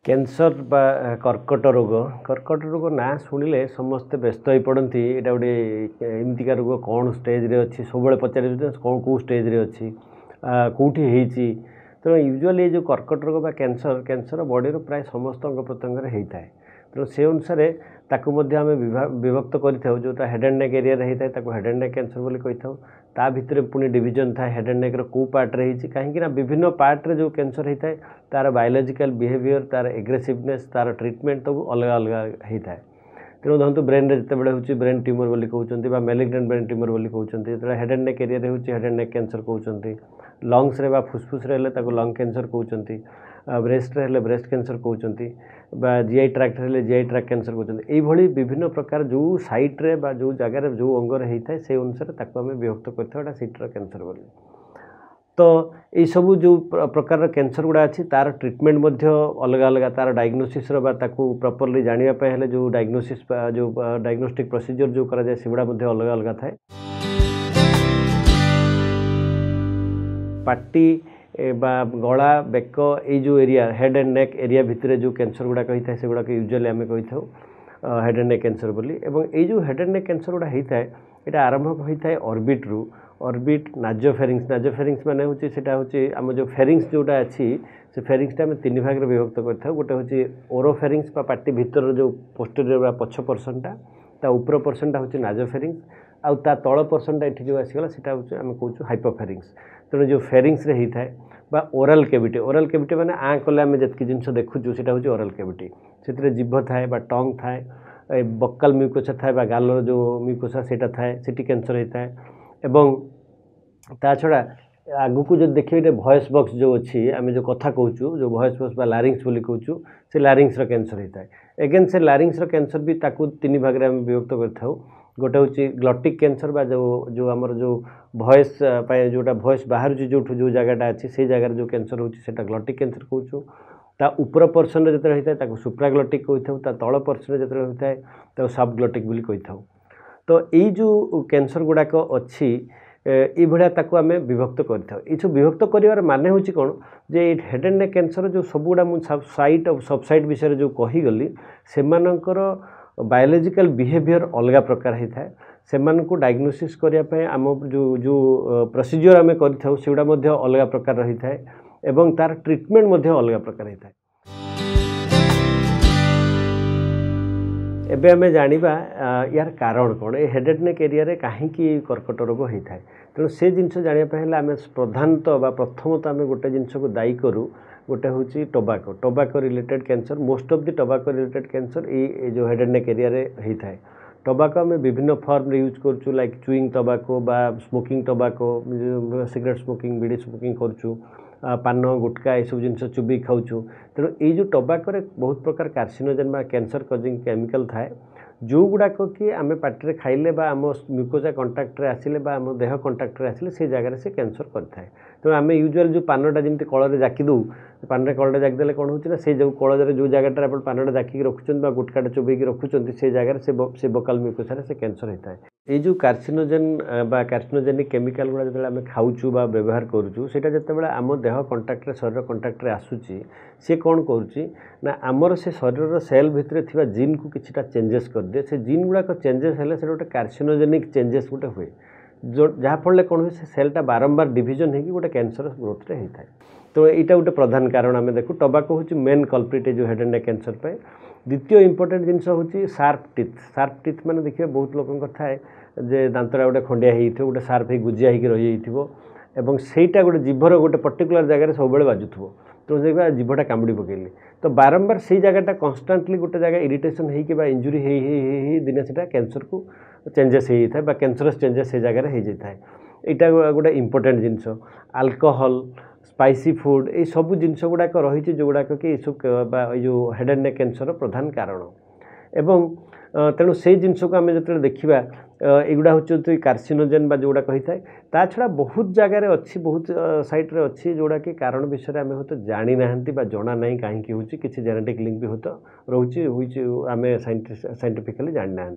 Cancer बा कर्कट रोग ना शुणिले समस्ते व्यस्त हो पड़ती यहाँ गोटे एमतीका रोग कौन स्टेज रे अच्छी सब पचार कौन कौ स्टेज रे अच्छी कौटी होती तेणु यूजुआली जो कर्कट रोग बा कैंसर बॉडी प्राय समस्त अंग प्रत्यंग होता है तेणु से अनुसार ताकू आम विभक्त कर जोटा हेड एंड नेक एरिया होता है हेड एंड नेक कैंसर बोली कही था ता भितर पुणी डिवीजन था हेड एंड नेक रो पार्ट्रे होती कहीं विभिन्न पार्ट्रे जो कैंसर होता है तार बायोलॉजिकल बिहेवियर तार एग्रेसिवनेस तार ट्रीटमेंट सब अलग अलग होता है तेणु देखो ब्रेन रे जिते हो ब्रेन ट्यूमर बोली कहते मैलिग्नेंट ब्रेन ट्यूमर बोली कहते जो हेड एंड नेक एरिया होती हेड एंड नेक कैंसर कहते लंग्स रे फुसफुस रे लंग कैंसर कहते ब्रेस्ट रे ब्रेस्ट कैंसर कहते जीआई ट्रैक्ट रे जीआई ट्रैक्ट कैंसर कहते यही विभिन्न प्रकार जो साइट रे बा जो जगार जो अंगर होता है से अनुसार ताको आम विभक्त करता सीटर कैंसर बोली तो ये सब जो प्रकार कैंसर गुड़ा अच्छी तार ट्रीटमेंट अलग अलग तार डायग्नोसिस प्रॉपर्ली जानापी हेले जो डायग्नोसिस जो डायग्नोस्टिक प्रोसीजर जो करा जाए सेगुड़ा अलग अलग थाए पार्टी बा गला बेक ये जो area head and neck area भितर जो कैंसर गुड़ाक होता है सेगुड़ा यूजुअली आम कही था हेड एंड नेक कैंसर बोली एवं ये जो हेड एंड नेक कैंसर गुड़ा होता है यहाँ आरंभ होता है ऑर्बिट रु ऑर्बिट नाजोफेरिंग्स माने होची सेटा होची आम जो फेरिंग्स जोटा अच्छी से फेरिंग्स आम तीन भाग में विभक्त करता गोटे हूँ ओरोफेरिंग्स पार्टी भितर जो पोस्टीरियर पछ पर्सनटा ता ऊपर पर्सनटा हूँ नाजोफेरिंग्स आउ ता तल पर्सनटा ये जो आसीगला सेटा हूँ आम कहूँ हाइपोफेरिंग्स तेणु जो फेरिंग्स रे होता है बा ओरल कैविटी माने आ कले आम जितकी जिन देखुचु सेटा हूँ ओरल कैविटी से जीभ थाए बा टंग थाए बक्कल म्यूकोसा थाए बा गालर जो म्यूकोसा सेटा थाए सेटी कैंसर होता है एवं ता छड़ा आगु को जो देखिए वॉइस बॉक्स जो अच्छी आम जो कथा कहूँ जो वॉइस बॉक्स बा लारिंग्स बोली कहूँ से लारिंग्स रो कैंसर होता है एगेन से लारिंग्स रो कैंसर भी ताकू तीन भाग में आम विभक्त करता गोटे हूँ ग्लटिक कैंसर बा जो आमर जो वॉइस जोटा वॉइस बाहर जो जो जगहटा अच्छी से जगार जो कैंसर होता ग्लटिक कैंसर कहूँ ता ऊपर पर्सन जो होता है सुप्राग्लटिक कही था तल पर्सन जो होता है सबग्लटिक बोली कही था तो यही जो कैंसर गुड़ाक अच्छी ये भाया ताकू आम विभक्त कर विभक्त कर माने हूँ कौन जे हेड एंड नेक कैंसर जो सबुड़ा मुझे साइट सबसाइट विषय जो कहीगली से बायोलॉजिकल बिहेवियर अलग प्रकार होता है से डायग्नोसिस करने आम जो प्रोसीजर आम करा अलग प्रकार रही है एवं तार ट्रीटमेंट अलग प्रकार होता है एबे हमें जानिबा यार कारण कौन ये हेड एंड नेक एरिया रे कहीं कर्कट रोग होता है तेणु से जिनस जानापी आम प्रधानतः प्रथमतः आम गोटे जिनस को दायी करूँ गोटे हूँ tobacco related cancer most of the tobacco related cancer ये जो हेड एंड नेक एरिया रे होता है टोबाको आम विभिन्न फॉर्म रे यूज करूँ लाइक चुईंग टोबाको बा स्मोकिंग टोबाको सिगरेट स्मोकिंग बीड़ी स्मोकिंग करूँ पान गुटका ये सब जिन चुबी खाऊँ तेणु ये जो टोबाको बहुत प्रकार कार्सिनोजेन बा कैंसर कजिंग केमिकल थाए जो गुड़ाक कि आम पार्टी खाइले बा आम म्यूकोजा कंटाक्ट रे आसिले बा आम देह कंटाक्ट रे आसिले से जगह से कैंसर करता तेणु आम यूजुअल जो पानटा जमी कल जाकी दू पान कलटा जाकीदे कौन होना से जो कल जो जगह आप पानटा जाकी रखुच्च गुटकाटा चुबैकी रखुच्च से जगह से बकाल म्यूकोसा से कैंसर होता है ये जो कार्सिनोजेन बा कार्सिनोजेनिक केमिकल गुड़ा जो आम खाऊँ बा व्यवहार करूँ से जिते आम देह कंटाक्ट शरीर कंटाक्ट आसूची सी कौन करुँच आमर से शरीर सेल भितर थिबा जीन को किछिटा चेंजेस कर दिए से जीन गुड़ाक चेंजेस हेले से गोटे कार्सिनोजेनिक चेंजेस गोटे हुए जो जहाँफल कौन हुए से सेलटा बारंबार डिविजन होगी गोटे कैंसर ग्रोथ रे होता है तो यहाँ गोटे प्रधान कारण आम देखू टोबाको हूँ मेन कल्प्रिट जो हेड एंड नेक कैंसर पे द्वितीय इंपोर्टेंट जिनस हूँ शार्प टीथ मैंने देखिए बहुत लोक थाए जे दांतरा गोटे खंडिया हो गोटे शार्प हो गुजिया हो रही एवं सेटा गोटे जीभर गोटे पर्टिकुलर जगह सब बाजुथो तो देखा जीभटा कामुड़ी पकेली तो बारंबार से जगहटा कन्स्टांटली गोटे जगह इरिटेशन हो इंजुरी हो दिने से कैंसर को चेंजेस होता है कैंसरस चेंजेस से जगह हो जाता है यहाँ गोटे इंपोर्टेंट जिनस अल्कोहल स्पाइसी फूड ये सब जिनस गुड़ाक रही जो गुड़ाक कि सब जो हेड एंड नेक कैंसर प्रधान कारण एवं तेणु से जिनस को आम जो देखा युवा हूँ कार्सिनोजेन बा जोड़ा कही था ता छड़ा बहुत जगह अच्छी बहुत साइट रे अच्छी जोड़ा कि कारण विषय आम हूँ जानी ना जना ना कहीं हूँ किसी जेनेटिक लिंक भी हूँ रोचे आम साइंटिफिकली जानी ना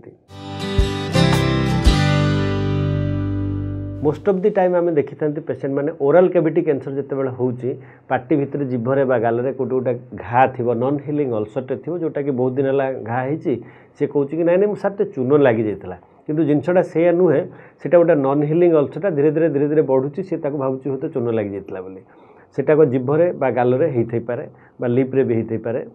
मोस्ट ऑफ द टाइम आम देखी था पेसेंट मैंने ओराल कैविटी कैंसर जितेबाला होची पार्टी भितर जीभरे बा गालरे कोटे गोटे घा थी नॉन हिलिंग अल्सरटे थी जोटा कि बहुत दिन है घा होती सी कौन कि नाई नहीं सारे चून लगी जाता किंतु जिनसा से नुहे से गोटे नॉन हिलिंग अल्सरटा धीरे धीरे धीरे धीरे बढ़ुची सी भावुँ हूँ चून लगी जाता बोली सेटा जीभरे बा गालरे होई पारे बा लिप्रे भी होई पारे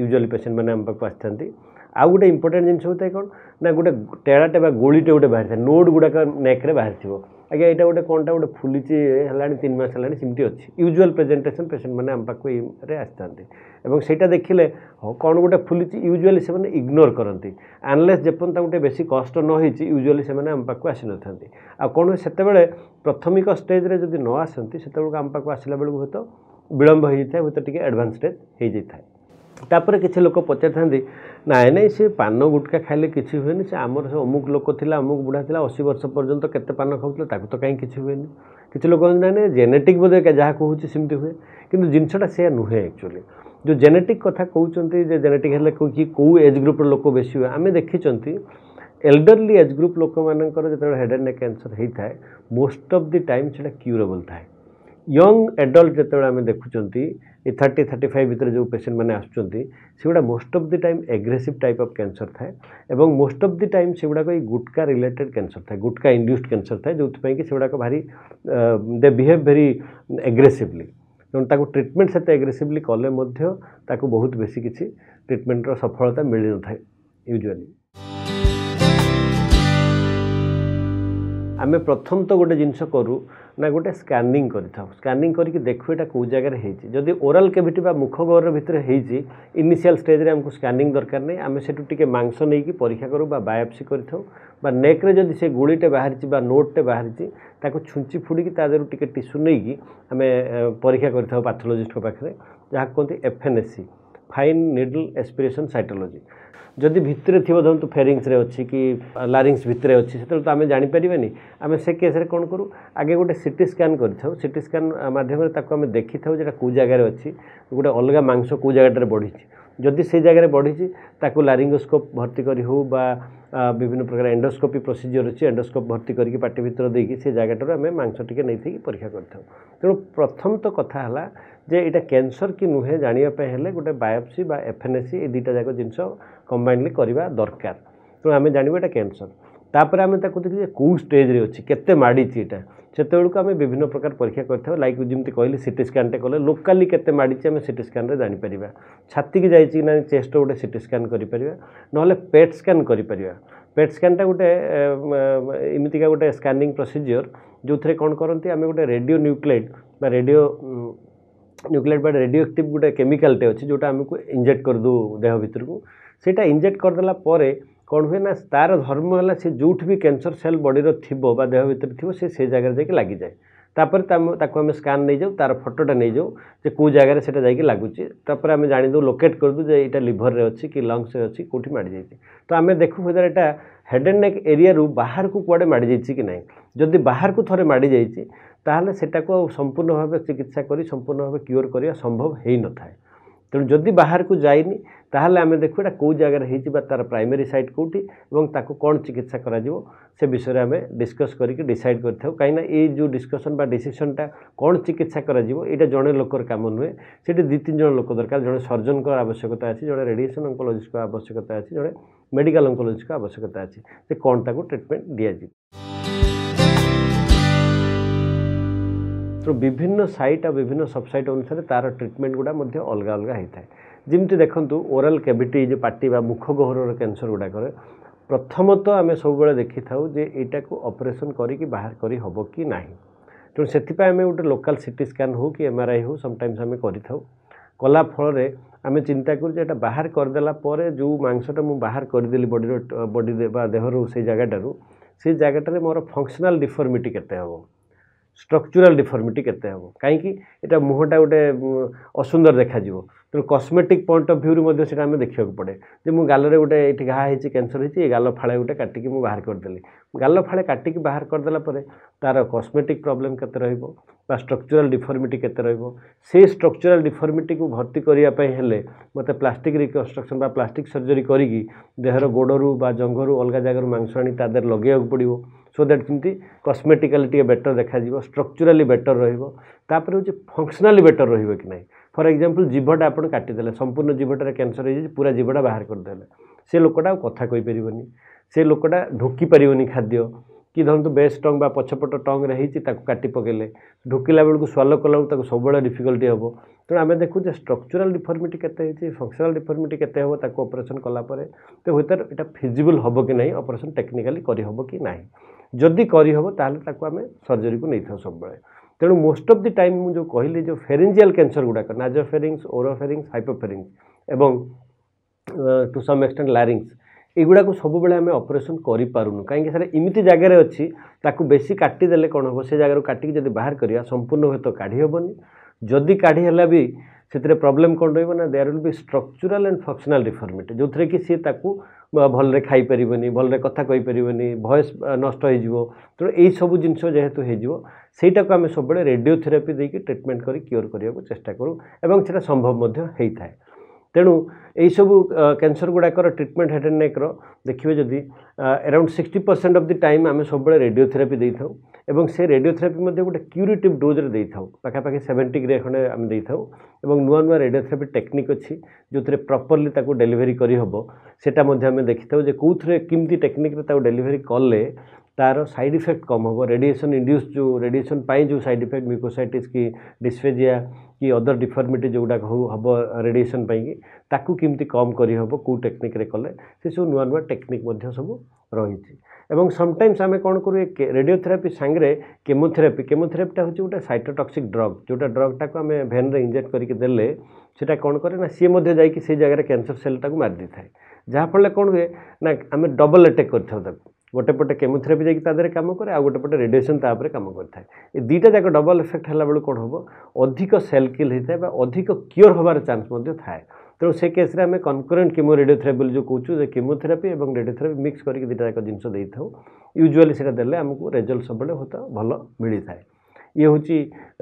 यूजुअली पेसेंट मैंने आम पाक आसती आउ गोटे इंपोर्टेंट जिन होता है कौन ना गोटे टेढ़ाटे गोलीटे गोटे बाहर नोट गुड़ाक नेक्रे बाहर थो आज्ञा यहाँ गोटे कौनटा गोटे फुलीची है 3 मास है सेमती अच्छी यूजुअल प्रेजेंटेशन पेसेंट मैंने आम पाक आसता सेटा देखिले हाँ कौन गोटे फुलीची यूजुअली से इग्नोर करती अनलेस जेपर्यंत गोटे बेसी कष्ट न होती यूजुअली से आम पाक आसी न था आ कौन से प्राथमिक स्टेज जब न आसती से आम पाक आसला बेलू हूँ तो विलम्ब हो जाए हूँ तो एडवांस स्टेज हो जाए तापर किसी लोक पचारि था नाई नहीं सी पान गुटका खाइले किसी हुए से आमर से अमुक लोक थिला अमुक बुढ़ा थिला 80 वर्ष पर्यंत केते पान खाऊला ताकू तो कहीं किसी हुए किसी लोक ना जेनेटिक बोधे जहाँ कहूँ सेमती हुए कि जिनसा से नुहे एक्चुअली जो जेनेटिक कथा कहते जेनेटिक है कि कौ एज ग्रुप्र लोक बेसी हुए आम देखी एल्डरली एज ग्रुप लोक मानकर जो हेड एंड नेक कैंसर होता है मोस्ट ऑफ द टाइम से क्यूरेबल थाए यंग एडल्ट जो आम देखुंट 30-35 भितर जो पेसेंट मैंने आसुँच most of the time aggressive type of cancer थाए एवं मोस्ट ऑफ द टाइम से गुड़ाक गुटका रिलेटेड कैंसर थाए गुटका इंड्यूस्ड कैंसर थाए जो कि से गुड़ाक भारी दे बिहेव वेरी एग्रेसिवली तेणु ट्रिटमेंट से एग्रेसिवली कले बहुत बेसी किसी ट्रिटमेंटर सफलता मिल न था यूजुअली आमे प्रथम तो गोटे जिनस करूँ ना गोटे स्कानिंग स्कानिंग करके देखो यहाँ कौ जगह होती जदि ओराल कैविटी बा मुख गहर भितर होती इनिशियल स्टेज रे हमको स्कानिंग दरकार नहीं आम से मांस नहीं परीक्षा करूँ बायोप्सी कर नेक्रे जदि से गुड़ीटे बाहरी नोटे बाहरी छुंची फुड़ी तादर टे टिश्यू नहीं आम परीक्षा कर पैथोलॉजिस्ट पाखे जहाँ कहते एफएनएससी फाइन निडल एस्पिरेशन साइटोलॉजी जदि भितर थी धरतु फेरिंग्स रे अच्छी कि लारिंग्स भितर अच्छी से तो आम जानीपर आम से केस कौन करूँ आगे गोटे सीटी स्कान कर सीटी स्कान मध्यम आम देखी था जो कौ जगार अच्छी गोटे अलग मांस कौ जगह बढ़ी जदि से जगह बढ़ी लारिंगोस्कोप भर्ती करी हो बा विभिन्न प्रकार एंडोस्कोपी प्रोसीजर अच्छी एंडोस्कोप भर्ती करके पार्टी भितर देकी से जगह आम मांस टी नहीं परीक्षा कर तेणु प्रथम तो कथा है जे इटा कैंसर कि नुहे जानापी गोटे बायोप्सी बा एफएनएससी ये दुईटा जाक जिनस कंबाइनली करवा दरकार तेणु आम जानवा यहाँ कैंसर तापर आम देखिए कौ स्टेज रे अच्छी केते माड़ी यहाँ से आम विभिन्न प्रकार परीक्षा करते लाइक जमी कहली सीटी स्कानटे कले लोकाली केते माड़ी आम सीटी स्कान रे जानीपर छाती की जाइए ना चेस्ट गोटे सीटी स्कान करें ना पेट स्कान कर पेट स्कानटा गोटे एमतीका गोटे स्कानिंग प्रोसीजर जो थे कौन करती आम गोटे रेडियो न्यूक्लाइड रेडियो एक्टिव गोटे केमिकालटे अच्छी जोटा आमको इंजेक्ट कर दू देह भितर को सेटा इंजेक्ट करदेला कौन हुए ना तार धर्म है सी जो भी कैंसर सेल बॉडी थी देह भितर थी से जगह जाकि लगी जाए तापर आम स्कान नहीं जाऊ तार फोटोटा नहीं जाऊ जे कौ जगह से जाकि लगुच तापर आम जानी लोकेट करदू जे यहाँ लिभर रे अच्छी कि लंग्स रे अच्छी कौटी माड़ी जाइए तो आम देखू हूँ यहाँ हेड एंड नेक एरिया रू बाहर को कुआड़े माड़ी जाइए कि नहीं जदि बाहर को थोड़े माड़ी जाइए ताहले सेटा को संपूर्ण भाव चिकित्सा करी संपूर्ण भाव क्योर करवा संभव हो न था तेणु जदि बाहर को जाइनी ताहले आम देखो यहाँ कौ जगह हो तार प्राइमरी साइट कौटी और ताको कौन चिकित्सा करा से विषय आम डिस्कस करके डिसाइड कर कहीं ये जो डिस्कसन बा डिसीजनटा कौन चिकित्सा करा यहाँ जड़े लोकर कम नुहे से 2-3 जन लोक दरकार जड़े सर्जन आवश्यकता अच्छी जड़े रेडिएशन अंकोलॉजिस्ट आवश्यकता अच्छी जड़े मेडिकल अंकोलॉजिस्ट आवश्यकता अच्छी से कौन ताको ट्रिटमेंट दि तो विभिन्न साइट और विभिन्न सबसाइट अनुसार तार ट्रिटमेंट गुड़ा अलग अलग होता है जमती देखु ओराल कैविटी जो पार्टी बा मुख गहर कैंसर गुड़ाक प्रथमतः आम सब देखी था जे यहाँ को ऑपरेशन करी बाहर करी हबो कि नहीं तेणु से आम गोटे लोकल सीटी स्कान हो कि एमआरआई हो समटाइम्स आम कला फल आम चिंता कर बाहर करदेला जो मांसटा मुझे बाहर करदेली बॉडी देहर से जगह से जगह मोर फंक्शनल डिफॉर्मिटी केते हम स्ट्रक्चरल डिफॉर्मिटी केते हम कहीं यहाँ मुहटा गोटे असुंदर देखा तेणु कस्मेटिक पॉइंट ऑफ व्यू रे से देखा पड़े जे मु गाल गोटे ये घा होती कैंसर होती गाल फाड़े गोटे काटिकी मुझे बाहर करदेली गाल फाड़े काटिकी बाहर करदेला तार कस्मेटिक प्रॉब्लम केते रहिबो बा स्ट्रक्चरल डिफॉर्मिटी केते रहिबो से स्ट्रक्चरल डिफॉर्मिटी को भर्ती करने हेले मते प्लास्टिक रिकन्स्ट्रक्शन बा प्लास्टिक सर्जरी करी देहर गोड़रू बा जंघरू अलग जगार मांस आनी तादेर लगे पड़ो सो दैट जमी कस्मेटिकाली बेटर देखा स्ट्रक्चरली बेटर रही फंक्शनाली बेटर रही कि नहीं फॉर एग्जांपल जीभटा आप काटिदेले संपूर्ण जीभटार कैंसर हो पूरा जीभटा बाहर करदेले से लोकटा कथा कही पारिबनी से लोकटा ढोकी पारिबनी खाद्य कि धरतु बेस टंग बा पछपट टंग रही काटी पकेले ढोकिला बेलू स्वालो कला सब डिफिकल्टी हम तेणु आम देखु स्ट्रक्चरल डिफॉर्मिटी केते फंक्शनल डिफॉर्मिटी केते हम ताको ऑपरेशन कलापर तो हुए इटा फिजिबल हम कि नहीं ऑपरेशन टेक्निकली करी हबो कि नहीं जदि करी हबो ताहले ताको आम सर्जरी को नहीं था सब तेणु मोस्ट ऑफ द टाइम मुझे जो कहली जो फेरेंजियल कैंसर गुड़ाक नाजोफेरिंग्स ओरोफेरिंग्स हाइपोफेरिंग्स एवं टू सम एक्सटेंट लैरिंग्स एगुड़ा को सब बेले आम ऑपरेशन करि पारुनु कहीं सर इमिति जगार अच्छी ताकू बेसी काटिदेले कौन हम से जगार काटिकी जब बाहर करिया संपूर्ण हुए तो काढ़ी हेनी जदि काढ़ी है भी से प्रॉब्लम कौन रही ना there will be structural and functional deformity जो थे कि सी ताकू भल खाई पारिबनी भल कथा कहि पारिबनी वॉइस नष्ट हो तेणु यही सब जिनस जेहेतु हो सेटा को आम सब रेडियोथेरापी देकी ट्रीटमेंट करी क्योर करने को चेष्टा करूँ एवं सेटा संभव होता है तेणु यही सब कैंसर गुड़ाकर ट्रीटमेंट हेड एंड नेक देखिए जदि अराउंड 60% ऑफ द टाइम आम सब रेडियोथेरापी दे था एवं से रेडियोथेरापी मध्य गोटे क्यूरेटिव डोज रे था पाखापाखि 70 ग्रे खंडे आम दे था नुआ नुआ रेडियोथेरापी टेक्निक अच्छी जो थे प्रॉपर्ली ताको डेलीवरी करी हबो सेटा मध्य आम देखि था जे कोथरे किमती टेक्निक रे ताको डेलीवरी कले तार साइड इफेक्ट कम हम रेडिएशन इंड्यूस जो रेडिएशन पाई जो साइड इफेक्ट म्यूकोसाइटिस की डिस्फेजिया कि अदर डिफॉर्मिटी जो गुड़ाक हम रेडिएशन पाई ताकू किमती कम करी हबो को टेक्निक रे कले से सब नुआ नुआ टेक्निक मध्य सब रही एवं समटाइम्स आम कौन करूँ रेडियोथेरापी सांगे केमोथेरापीटा हूँ गोटे साइटोटॉक्सिक ड्रग जोटा ड्रगटा को आम भेन रे इंजेक्ट करके देले सेटा कौन करे ना सी मध्य जाइए से जगह कैंसर सेलटा को मार दी थाए जहाँफल कौन हुए ना आम डबल अटैक कर गोटे पटे केमोथेरापी जाकि काम करे आ गोटे पटे रेडिएशन तापर काम करता है दुईटा जाक डबल इफेक्ट है बेलू कौन हम अधिक सेल किल होता है अधिक क्योर हबार चांस थाए तेणु से केस आम कनकरेंट केमो रेडियोथेरापी जो कहूँ केमोथेरापी और रेडियोथेरापी मिक्स करके दुईटा जाक जिनस दे था यूजुआली से देले आमको रिजल्ट सब होता भल मिली थाए ये हूँ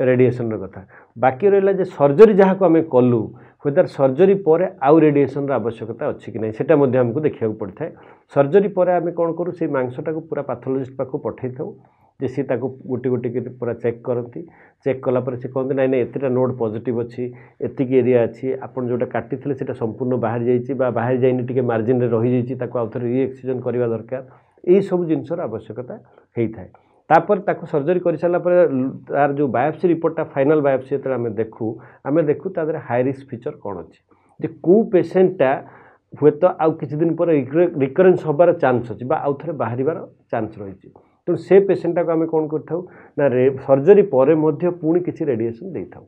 रेडिएशन कथा बाकी रहा जे सर्जरी जहाँ को आम कलु हुए सर्जरी पर आउ रेडिएशन आवश्यकता अच्छी कि नहीं सेटा आमको देखा पड़ता है सर्जरी पर आम कौन करूँ से मांसटा को पूरा पैथोलॉजिस्ट पाक पठे था जे सी गोटे गोटे पूरा चेक करती चेक कलापर से कहते ना नहीं एतटा नोड पॉजिटिव अच्छी एतिक एरिया अच्छी आपन जोटा काटी से संपूर्ण बाहर जाइए बाहर जाइए टी मार्जिन आउ थे रिएक्सीजन करवा दरकार यही सब जिनसर आवश्यकता होता है तापर ताको सर्जरी कर सारा तार जो बायोप्सी रिपोर्टा फाइनल बायोप्सी जो आम देखू तादर हाई रिस्क फीचर कौन अच्छी जे को पेसेंटा हुए तो आउ किसी दिन पर रिकरेन्स हबार चांस अच्छी आउ थे बाहर चांस रही तेणु से पेसेंटा को आम कौन कर सर्जरी पर पुणी किसी रेडिएशन दे था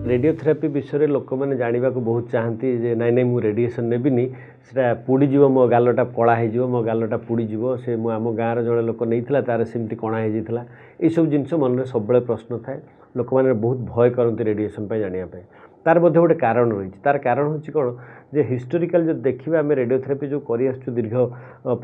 रेडियोथेरापी विषय लोक मैंने जानवा को बहुत चाहती जे नाई नाई मुझे रेडिएशन नेबिनी से पुड़ीज मो गालटा कला हो मो गालटा पुड़ीज से मु आम गाँव जड़े लोक नहीं तार सेमती कणा हो सब जिनस मन में सब प्रश्न थाए लोक मैंने बहुत भय करती रेडिएशन जानापी तार मध्य गोटे कारण रही तार कारण हूँ कौन जे हिस्टोरिकल जो देखा आम रेडियोथेरापी जो कर दीर्घ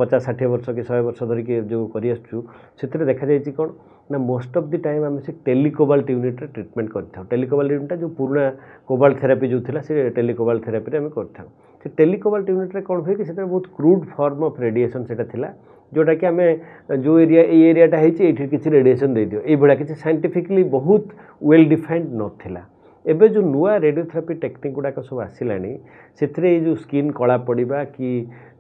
50-60 वर्ष कि 100 वर्ष धरिक जो कर देखा जाए कौन ना मोस्ट ऑफ द टाइम आम से टेलीकोबाल्ट यूनिट रे ट्रीटमेंट करता टेलीकोबाल्ट यूनिटा जो पुराना कोबाल्ट थेरापी जो थिला से टेलीकोबाल्ट थेरापी आम करता से टेलीकोबाल्ट यूनिट रे कौन हुए कि बहुत क्रूड फॉर्म ऑफ रेडिएशन सेटा थिला जोटा कि आम जो एरियाटा होती किसी रेडिएशन दे दियो ये भाया किसी साइंटिफिकली बहुत वेल डिफाइंड नथिला एबे जो नुआ रेडियोथेरापी टेक्निक गुड़ाक सब आसिलानी से जो स्किन कला पड़ा कि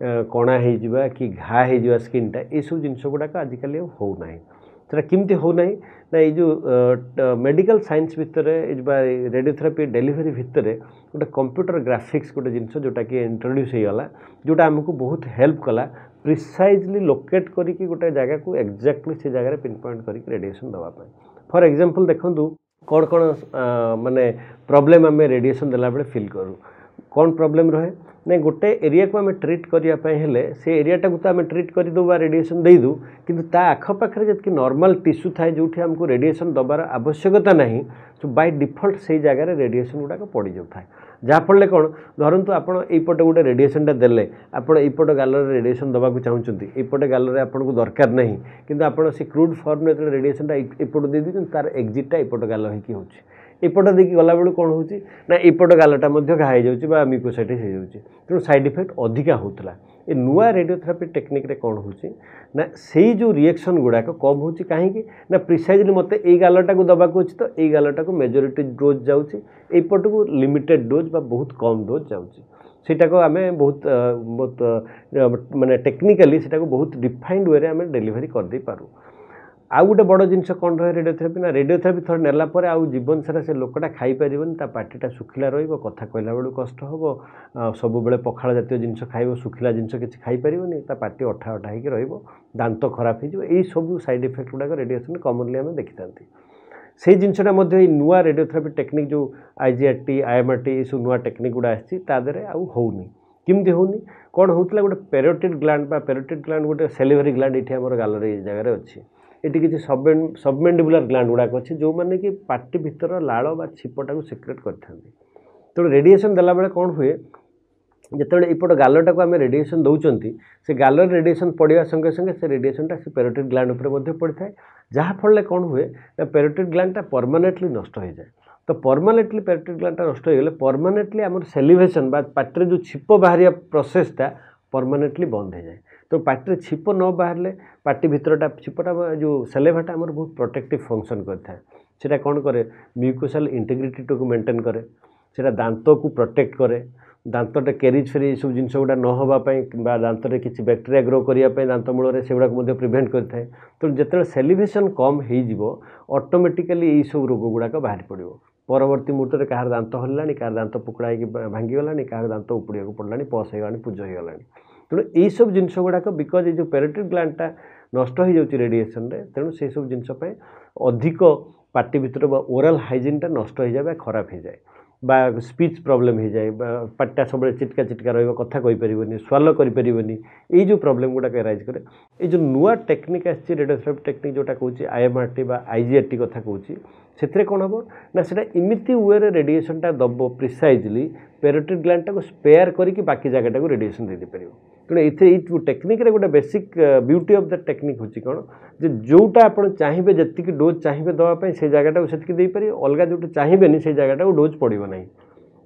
कणा हो कि घा हो स्किनटा ये सब जिनस गुड़ाक आजिकल होना सेटा किमती होना ना ये जो मेडिकल साइंस भितर रेडियोथेरापी डेलीवरी भितर गोटे कंप्यूटर ग्राफिक्स गोटे जिनस जोटा कि इंट्रोड्यूस होगा जोटा आमको बहुत हेल्प कला प्रिसाइजली लोकेट करके गोटे जगह को एक्जाक्टली से जगह पिन पॉइंट करके रेडिएशन देवाई फॉर एग्जांपल देखूँ कौन कौन माने प्रॉब्लम आम रेडिएशन देला बेले फील करूँ कौन प्रॉब्लम रहे ना गोटे एरिया को आम ट्रीट करने से एरियाटा को तो आम ट्रीट करदे रेडिएशन देदू किंतु ता आखपाखे जी नॉर्मल टिश्यू थाए जो आमको रेडिएशन दबार आवश्यकता नहीं तो बाय डिफॉल्ट से जगह रेडिएशन गुड़ाक पड़ जाए जहाँफल कौन धरतु आपट गोटे रेडिएशनटा देले आपड़ यपट गालर रेडिएशन दबा चाहते यपटे गालर आपको दरकार नहीं किंतु आपड़ से क्रूड फॉर्म जो रेडिएशनटा यपट दे दी तार एक्जिटा यपट गाल हो एपट देखिए गला बेलू कौन हो एपट गालटा घाई जाऊँगी म्यूकोसाइटिस हो जाऊँगी तेणु साइड इफेक्ट अधिका होता ये नुआ रेडियोथेरापी टेक्निक रे कौन होची ना से जो रिएक्शन गुड़ाक कम होची कहीं ना प्रिसाइजली मत ये गालटा को दबाक अच्छी तो ये गालटा को मेजोरिटी डोज जाऊँगी एपट को लिमिटेड डोज बा बहुत कम डोज जाऊँगी सेटा को आमे बहुत बहुत माने टेक्निकली सेटा को बहुत डिफाइंड वे आमे डिलीवरी कर दे पारू आउ गोटे बड़ जिनस कौन रहे रेडियोथेरापी ना रेडियोथेरापी थोड़ा नेला परे आउ जीवन सारा से लोकटा खाई पारिबनी ता पार्टीटा सुखिला रहिबो कथा कहला बेलू कष्ट हबो सब बेले पखाळ जातीय जिनस खाइबो सुखिला जिनस किछि खाई पारिबनी ता पार्टी अठा अठा हेकि रहिबो दांत खराब हो एई सब साइड इफेक्ट गुडा रेडिएशन कॉमनली आमे देखिथांती से जिनसटा मध्ये नुआ रेडियोथेरापी टेक्निक जो आईजीआरटी आईएमआरटी सब नुआ टेक्निक गुडा आछि ता देरे आउ होउनी किमती होउनी कौन होतला गोटे पेरोटिड ग्लैंड बा पेरोटिड ग्लैंड गोटे सेलिवरी ग्लैंड इठी हमर गालर ए जगह अछि ये किसी सबमेंडिबुलर ग्लैंड गुड़ाक अच्छे जो मैंने कि पार्टी भितर लाड़ बा छिपटा को सिक्रेट करते तेणु रेडिएशन देला बेले कौन हुए जिते यपट गालटा को आम रेडिएशन दौरान से गालर रेडिएशन पड़ा संगे संगे से रेडिएशनटा से पेरोटिड ग्लैंड उपर पड़ता है जहाँफल कौन हुए ना पेरोटिड ग्लैंडटा परमानेंटली नष्ट हो जाए तो परमानेंटली पेरोटिड ग्लैंडटा नष्ट हो गले परमानेंटली आम सेलिवेशन बा पार्टी जो छिप बाहर प्रोसेसटा परमानेंटली बंद हो जाए तो पार्टी छिप न बाहर पार्टी भितरटा छिपटा जो सेलेभाटा आमर बहुत प्रोटेक्टिव फंक्शन करता है कौन करे म्यूकोसाल इंटीग्रिटी को मेंटेन करे सेटा दांत को प्रोटेक्ट करे दांतटे कैरिज फेरी सब जिन गुड़ा नहवाई दांत में किसी बैक्टेरिया ग्रो करने दांत मूल से गुड़ा प्रिभेंट करता है तो जिते सेलिब्रेशन कम हो ऑटोमेटिकली यही सब रोग गुड़ाक बाहर पड़ो परवर्ती मुहूर्त में कहार दांत हल्ला कहार दांत पुकड़ा भांगीगला कहार दांत उपड़ा पड़ा पस हो पूज हो तेणु यही सब जिनस गुड़ाक बिकज ये पेरोटिड ग्लैंडटा नष्ट हो जाऊँगी रेडिएशन रे तेणु से सब जिनस अधिक पार्टी भितर ओराल हाइजीनटा नष्ट हो जाए खराब हो जाए बा स्पीच प्रॉब्लम हो जाए पार्टा सब चिटका चिटका रही कथा कहीपर स्वालो करें ये जो प्रॉब्लम गुड़ाक एराइज करे ये जो नुआ टेक्निक आसी रेडियोथेरापी टेक्निक जोटा कहूँ आईएमआरटी बा आईजीआरटी कथा कहूँ से कौन हम ना से इमिति वे रेडिएशनटा दब प्रिसाइजली पेरोटिड ग्लैंडटा को स्पेयर करके बाकी जगह को रेडिएशन दे पार तेणु ये टेक्निक गोटे basic beauty of the technique होची कौन जे जोटा आप चाहिए जी डोज चाहिए दवाई से जगह को से पारे अलग जो चाहिए से जगह को डोज पड़ो ना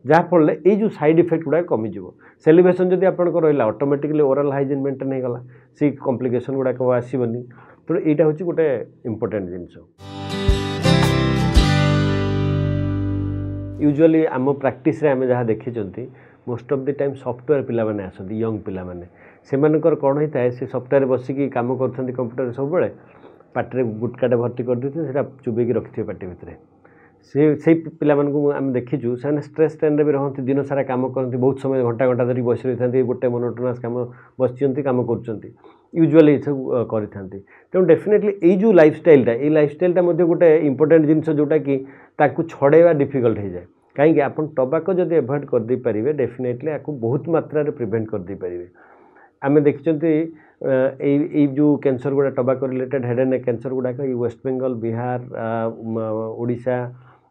जहाँफल ये जो साइड इफेक्ट गुड़ा कमिज सेलिब्रेशन जब आप रहा ऑटोमेटिकली ओराल हाइजीन मेंटेन हो गला से कॉम्प्लिकेशन गुड़ाक आसबनी तेणु यहाँ हूँ गोटे इम्पोर्टेंट जिनस यूजुअली आम प्रैक्टिस आम जहाँ देखी most of the time software पिला माने आसती यंग पिला माने सेमानकर कौन होता है से सॉफ्टवेयर बसिकी काम करते कंप्यूटर सब बड़े पार्टी गुटकाटे भर्ती कर देते से चुबेकी रखिथे पार्टी भितर से पिला आम देखीचु से स्ट्रेस ट्रेन भी रहती दिन सारा काम करती बहुत समय घंटा घंटा धरी बस रही था गोटे मोनोटोनस काम बस काम कर यूजुअली सब करते तेणु डेफिनेटली ये जो लाइफस्टाइलटा गोटे इंपोर्टेंट जिनस जोटा कि छड़ेवा डिफिकल्ट हो जाए कहीं आप टबाको जब एभॉइड कर दे पारे डेफिनेटली आपको बहुत मात्रा प्रिभेंट कर दे पारे आम देखी जो कैंसर गुड़ा tobacco related head and neck cancer गुड़ाक वेस्ट बेंगल बिहार ओडिशा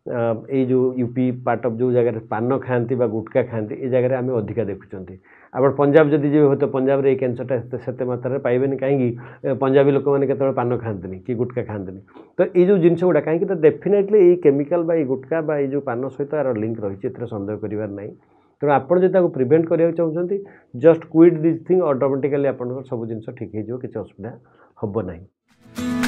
ये जो यूपी पार्ट ऑफ जो जगह पान खाती गुटका खाती ये जगह आम अधिका देखुं आप पंजाब जदि जी तो पंजाब रे कैंसरटा से मात्रा पाइबेनि कहीं पंजाबी लोक मैंने केतବେଳେ पान खाती कि गुटका खाती तो ये जो जिनस गुड़ा कहीं तो डेफिनेटली ये केमिकल बा गुटका बा जो पान सहित यार लिंक रही है सन्देह करार ना तेणु आपड़ जो प्रिभेंट करने चाहते just quit this thing automatically आप सब जिन ठीक हो किसी असुविधा हम ना।